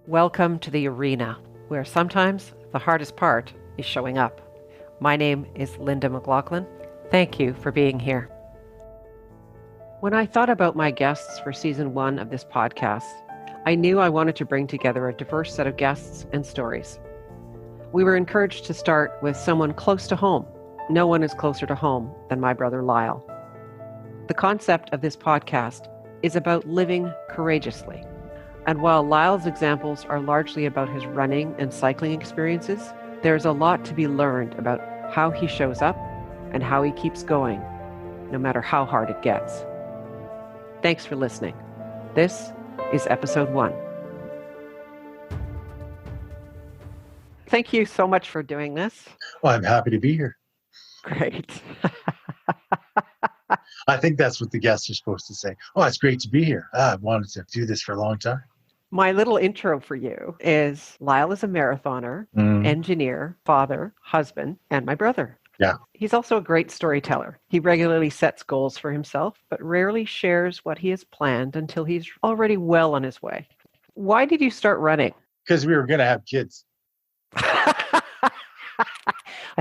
Welcome to the arena, where sometimes the hardest part is showing up. My name is Lyle McLachlan. Thank you for being here. When I thought about my guests for season 1 of this podcast, I knew I wanted to bring together a diverse set of guests and stories. We were encouraged to start with someone close to home. No one is closer to home than my brother Lyle. The concept of this podcast is about living courageously. And while Lyle's examples are largely about his running and cycling experiences, there's a lot to be learned about how he shows up and how he keeps going, no matter how hard it gets. Thanks for listening. This is episode 1. Thank you so much for doing this. Well, I'm happy to be here. Great. I think that's what the guests are supposed to say. Oh, it's great to be here. I've wanted to do this for a long time. My little intro for you is Lyle is a marathoner, engineer, father, husband, and my brother. Yeah. He's also a great storyteller. He regularly sets goals for himself, but rarely shares what he has planned until he's already well on his way. Why did you start running? Because we were going to have kids. I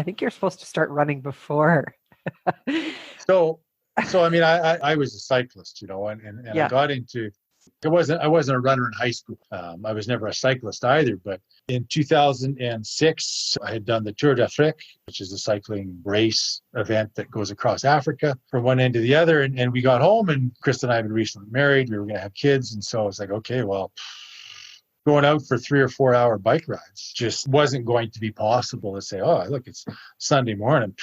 think you're supposed to start running before. So I mean, I was a cyclist, and Yeah. I got into, I wasn't a runner in high school. I was never a cyclist either, but in 2006, I had done the Tour d'Afrique, which is a cycling race event that goes across Africa from one end to the other. And we got home, and Krista and I had been recently married. We were going to have kids. And so I was like, okay, well, going out for 3 or 4 hour bike rides just wasn't going to be possible to say, oh, look, it's Sunday morning.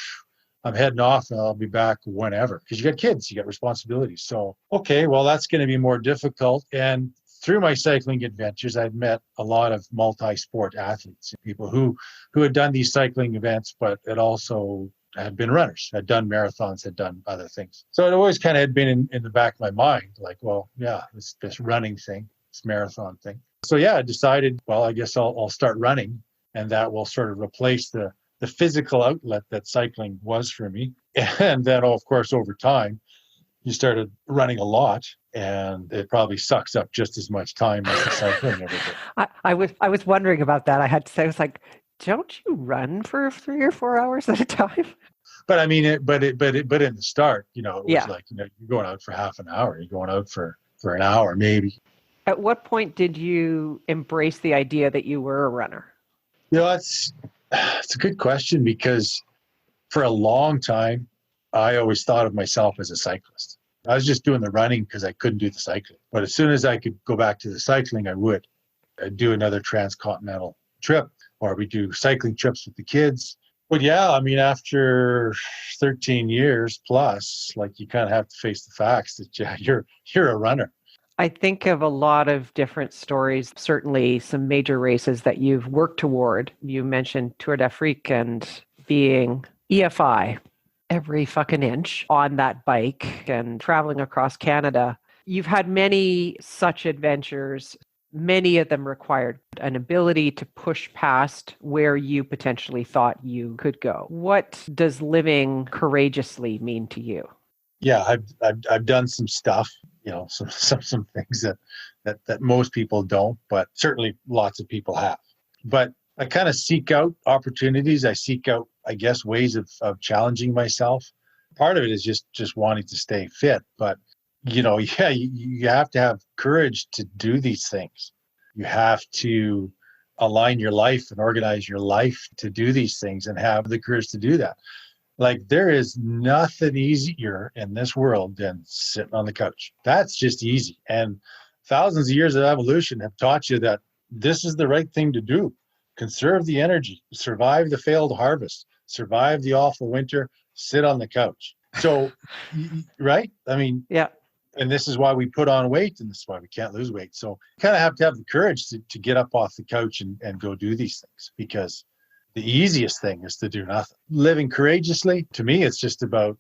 I'm heading off and I'll be back whenever, because you got kids, you got responsibilities. So, okay, well, that's going to be more difficult. And through my cycling adventures, I've met a lot of multi-sport athletes, people who had done these cycling events, but it also had been runners, had done marathons, had done other things. So it always kind of had been in the back of my mind, like, well, yeah, this running thing, this marathon thing. So yeah, I decided, well, I guess I'll start running, and that will sort of replace the physical outlet that cycling was for me. And then, of course, over time, you started running a lot, and it probably sucks up just as much time as the cycling ever did. I was wondering about that. I had to say, I was like, don't you run for 3 or 4 hours at a time? But I mean, but in the start, it was Yeah. like, you're going out for half an hour, you're going out for an hour, maybe. At what point did you embrace the idea that you were a runner? It's a good question, because for a long time, I always thought of myself as a cyclist. I was just doing the running because I couldn't do the cycling. But as soon as I could go back to the cycling, I would. I'd do another transcontinental trip, or we do cycling trips with the kids. But yeah, I mean, after 13 years plus, like, you kind of have to face the facts that, yeah, you're a runner. I think of a lot of different stories, certainly some major races that you've worked toward. You mentioned Tour d'Afrique and being EFI every fucking inch on that bike and traveling across Canada. You've had many such adventures. Many of them required an ability to push past where you potentially thought you could go. What does living courageously mean to you? Yeah, I've done some stuff, some things that most people don't, but certainly lots of people have. But I kind of seek out opportunities. I seek out, I guess, ways of challenging myself. Part of it is just wanting to stay fit, but you have to have courage to do these things. You have to align your life and organize your life to do these things and have the courage to do that. Like, there is nothing easier in this world than sitting on the couch. That's just easy. And thousands of years of evolution have taught you that this is the right thing to do. Conserve the energy, survive the failed harvest, survive the awful winter, sit on the couch. So, right? I mean, yeah. And this is why we put on weight, and this is why we can't lose weight. So you kind of have to have the courage to get up off the couch and go do these things, because the easiest thing is to do nothing. Living courageously, to me, it's just about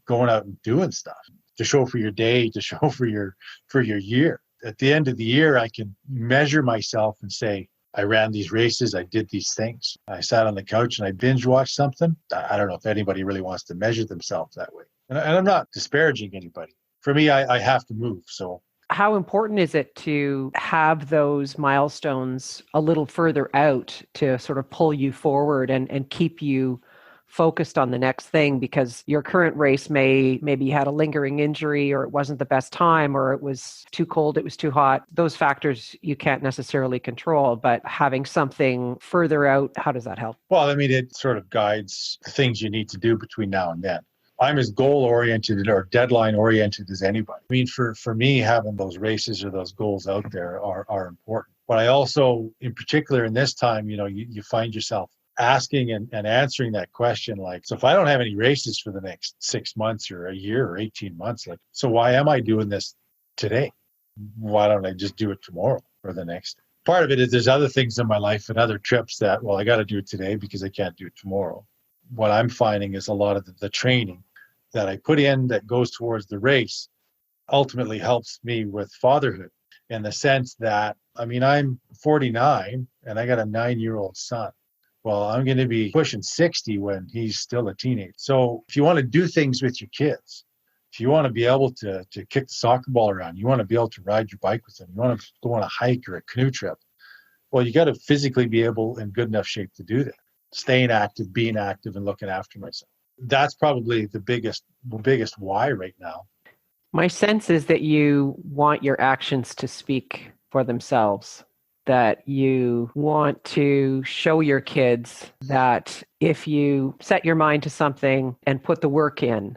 going out and doing stuff to show for your day, to show for your year. At the end of the year, I can measure myself and say, I ran these races, I did these things. I sat on the couch and I binge watched something. I don't know if anybody really wants to measure themselves that way. And I'm not disparaging anybody. For me, I have to move. So How important is it to have those milestones a little further out to sort of pull you forward and keep you focused on the next thing? Because your current race maybe you had a lingering injury, or it wasn't the best time, or it was too cold, it was too hot. Those factors you can't necessarily control, but having something further out, how does that help? Well, I mean, it sort of guides the things you need to do between now and then. I'm as goal oriented or deadline oriented as anybody. I mean, for me, having those races or those goals out there are important. But I also, in particular in this time, you find yourself asking and answering that question, like, so if I don't have any races for the next 6 months or a year or 18 months, like, so why am I doing this today? Why don't I just do it tomorrow or the next? Part of it is there's other things in my life and other trips that, well, I got to do it today because I can't do it tomorrow. What I'm finding is a lot of the training that I put in that goes towards the race ultimately helps me with fatherhood, in the sense that, I mean, I'm 49 and I got a 9-year-old son. Well, I'm going to be pushing 60 when he's still a teenager. So if you want to do things with your kids, if you want to be able to kick the soccer ball around, you want to be able to ride your bike with them, you want to go on a hike or a canoe trip, well, you got to physically be able in good enough shape to do that. Staying active, being active, and looking after myself. That's probably the biggest why right now. My sense is that you want your actions to speak for themselves, that you want to show your kids that if you set your mind to something and put the work in,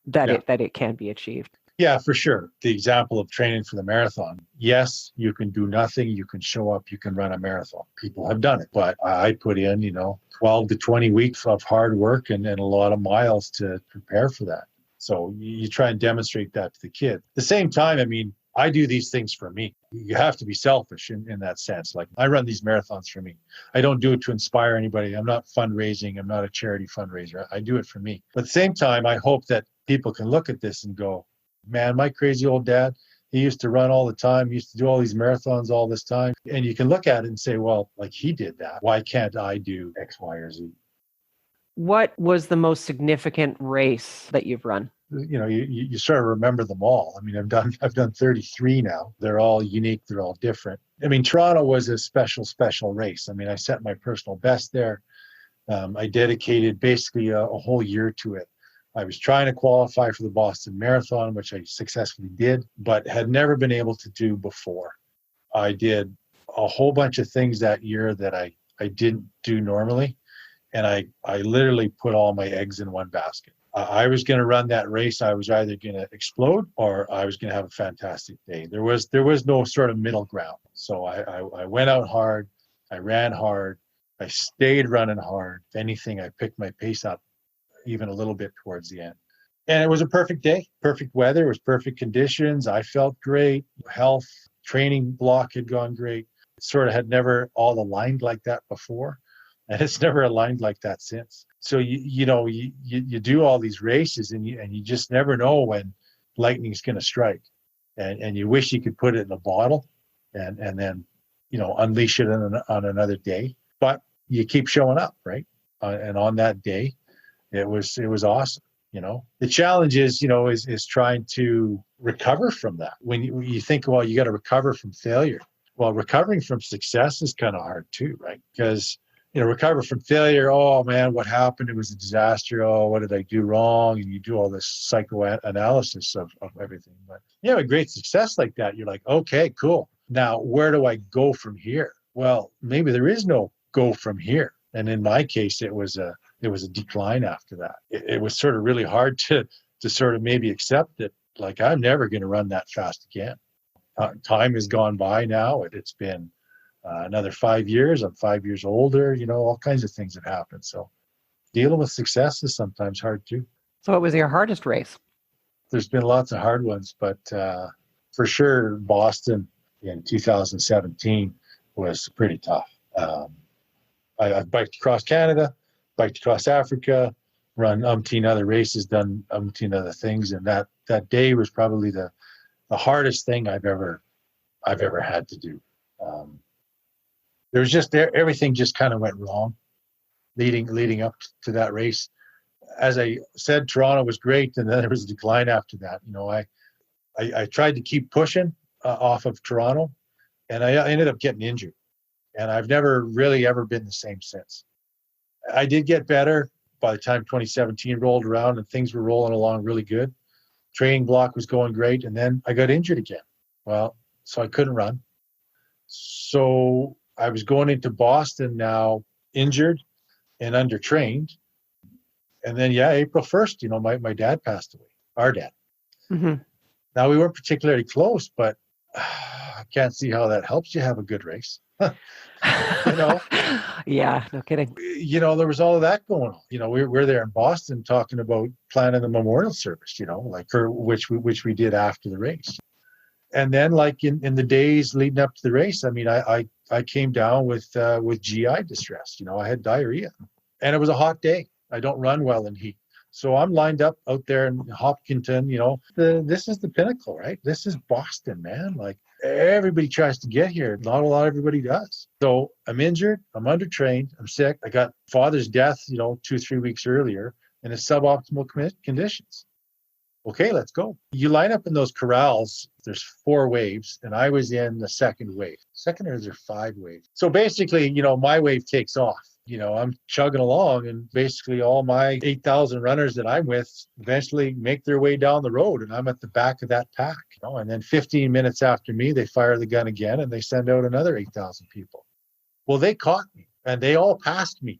that it can be achieved. Yeah, for sure. The example of training for the marathon. Yes, you can do nothing. You can show up. You can run a marathon. People have done it. But I put in, 12 to 20 weeks of hard work and a lot of miles to prepare for that. So you try and demonstrate that to the kid. At the same time, I mean, I do these things for me. You have to be selfish in that sense. Like, I run these marathons for me. I don't do it to inspire anybody. I'm not fundraising. I'm not a charity fundraiser. I do it for me. But at the same time, I hope that people can look at this and go, man, my crazy old dad, he used to run all the time. He used to do all these marathons all this time. And you can look at it and say, well, like, he did that. Why can't I do X, Y, or Z? What was the most significant race that you've run? You sort of remember them all. I mean, I've done 33 now. They're all unique. They're all different. I mean, Toronto was a special race. I mean, I set my personal best there. I dedicated basically a whole year to it. I was trying to qualify for the Boston Marathon, which I successfully did, but had never been able to do before. I did a whole bunch of things that year that I didn't do normally. And I literally put all my eggs in one basket. I was going to run that race. I was either going to explode or I was going to have a fantastic day. There was no sort of middle ground. So I went out hard. I ran hard. I stayed running hard. If anything, I picked my pace up even a little bit towards the end. And it was a perfect day, perfect weather. It was perfect conditions. I felt great. Health, training block had gone great. It sort of had never all aligned like that before. And it's never aligned like that since. So you do all these races and you just never know when lightning's going to strike, and you wish you could put it in a bottle and then unleash it on another day. But you keep showing up, right? And on that day, it was awesome. The challenge is trying to recover from that. When you think, well, you got to recover from failure. Well, recovering from success is kind of hard too, right? Because recover from failure. Oh man, what happened? It was a disaster. Oh, what did I do wrong? And you do all this psychoanalysis of everything. But a great success like that, you're like, okay, cool. Now, where do I go from here? Well, maybe there is no go from here. And in my case, it was a decline after that. It was sort of really hard to sort of maybe accept it. Like, I'm never going to run that fast again. Time has gone by now. It's been another 5 years. I'm 5 years older. All kinds of things have happened. So dealing with success is sometimes hard too. So what was your hardest race? There's been lots of hard ones, but for sure, Boston in 2017 was pretty tough. I've biked across Canada, biked across Africa, run umpteen other races, done umpteen other things. And that day was probably the hardest thing I've ever had to do. There was just everything just kind of went wrong leading up to that race. As I said, Toronto was great, and then there was a decline after that. I tried to keep pushing. off of Toronto, and I ended up getting injured. And I've never really ever been the same since. I did get better by the time 2017 rolled around and things were rolling along really good. Training block was going great. And then I got injured again. Well, so I couldn't run. So I was going into Boston now injured and undertrained. And then, April 1st, my dad passed away, our dad. Mm-hmm. Now, we weren't particularly close, but I can't see how that helps you have a good race. Yeah, no kidding. There was all of that going on. We're there in Boston talking about planning the memorial service, which we did after the race. And then like in the days leading up to the race, I mean, I came down with GI distress. I had diarrhea and it was a hot day. I don't run well in heat. So I'm lined up out there in Hopkinton, this is the pinnacle, right? This is Boston, man. Like everybody tries to get here. Not a lot everybody does. So I'm injured, I'm undertrained, I'm sick. I got father's death, 2-3 weeks earlier in a suboptimal conditions. Okay, let's go. You line up in those corrals, there's 4 waves, and I was in the second wave. Second, or is there 5 waves? So basically, my wave takes off. I'm chugging along, and basically all my 8,000 runners that I'm with eventually make their way down the road, and I'm at the back of that pack. And then 15 minutes after me, they fire the gun again, and they send out another 8,000 people. Well, they caught me, and they all passed me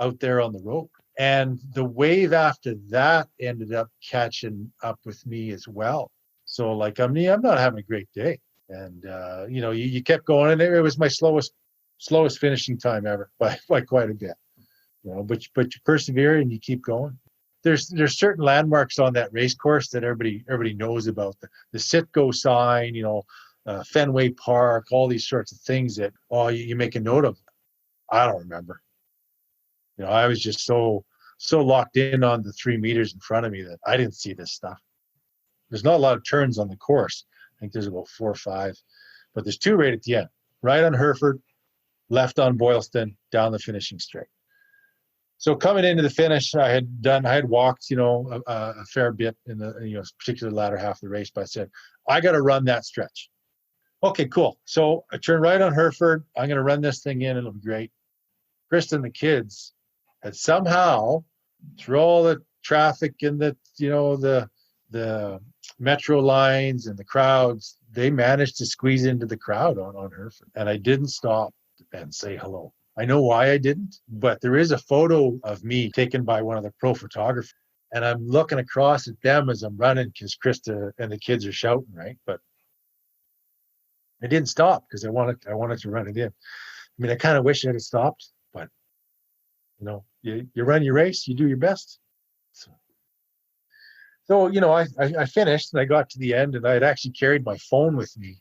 out there on the road. And the wave after that ended up catching up with me as well. So like, I'm not having a great day. And, you kept going, and it was my slowest finishing time ever by quite a bit, but you persevere and you keep going. There's certain landmarks on that race course that everybody knows about, the sit-go sign, Fenway Park, all these sorts of things that, you make a note of. I don't remember. I was just so locked in on the 3 meters in front of me that I didn't see this stuff. There's not a lot of turns on the course. I think there's about 4 or 5, but there's 2 right at the end, right on Hereford, left on Boylston, down the finishing straight. So coming into the finish, I had walked, a fair bit in the, particular latter half of the race, but I said, I got to run that stretch. Okay, cool. So I turn right on Hereford. I'm going to run this thing in. It'll be great. Krista and the kids had somehow, through all the traffic and the metro lines and the crowds, they managed to squeeze into the crowd on Hereford. And I didn't stop and say hello. I know why I didn't, but there is a photo of me taken by one of the pro photographers. And I'm looking across at them as I'm running because Krista and the kids are shouting, right? But I didn't stop because I wanted to run it in. I mean, I kind of wish I had stopped, but you run your race, you do your best. So I finished and I got to the end, and I had actually carried my phone with me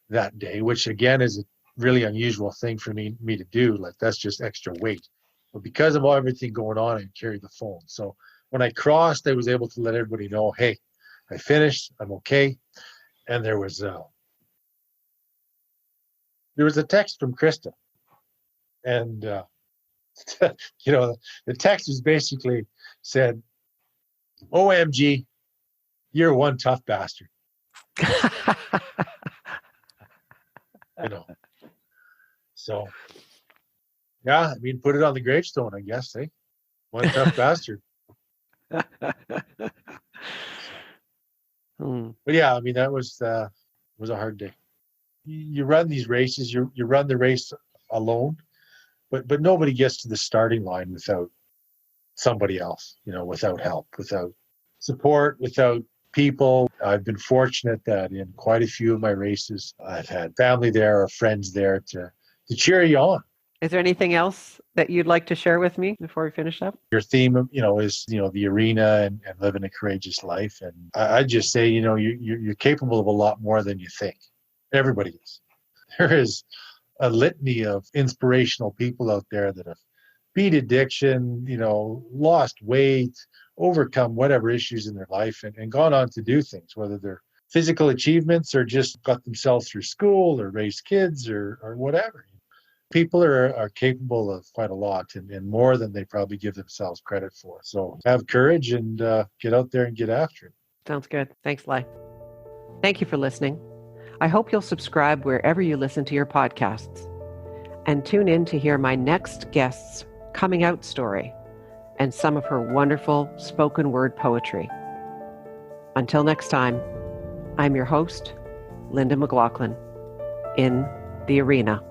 that day, which again is a really unusual thing for me to do. Like, that's just extra weight. But because of everything going on, I carried the phone. So when I crossed, I was able to let everybody know, hey, I finished, I'm okay. And there was a text from Krista. And, the text was basically said, OMG, you're one tough bastard. So, yeah, I mean, put it on the gravestone, I guess, eh? One tough bastard. But yeah, I mean, that was a hard day. You run these races, you run the race alone, but nobody gets to the starting line without somebody else, without help, without support, without people. I've been fortunate that in quite a few of my races, I've had family there or friends there to cheer you on. Is there anything else that you'd like to share with me before we finish up? Your theme, is, the arena and living a courageous life. And I just say, you're capable of a lot more than you think. Everybody is. There is a litany of inspirational people out there that have beat addiction, lost weight, overcome whatever issues in their life and gone on to do things, whether they're physical achievements or just got themselves through school or raised kids or whatever. People are capable of quite a lot and more than they probably give themselves credit for. So have courage and get out there and get after it. Sounds good. Thanks, Lyle. Thank you for listening. I hope you'll subscribe wherever you listen to your podcasts and tune in to hear my next guest's coming out story and some of her wonderful spoken word poetry. Until next time, I'm your host, Linda McLachlan, in the arena.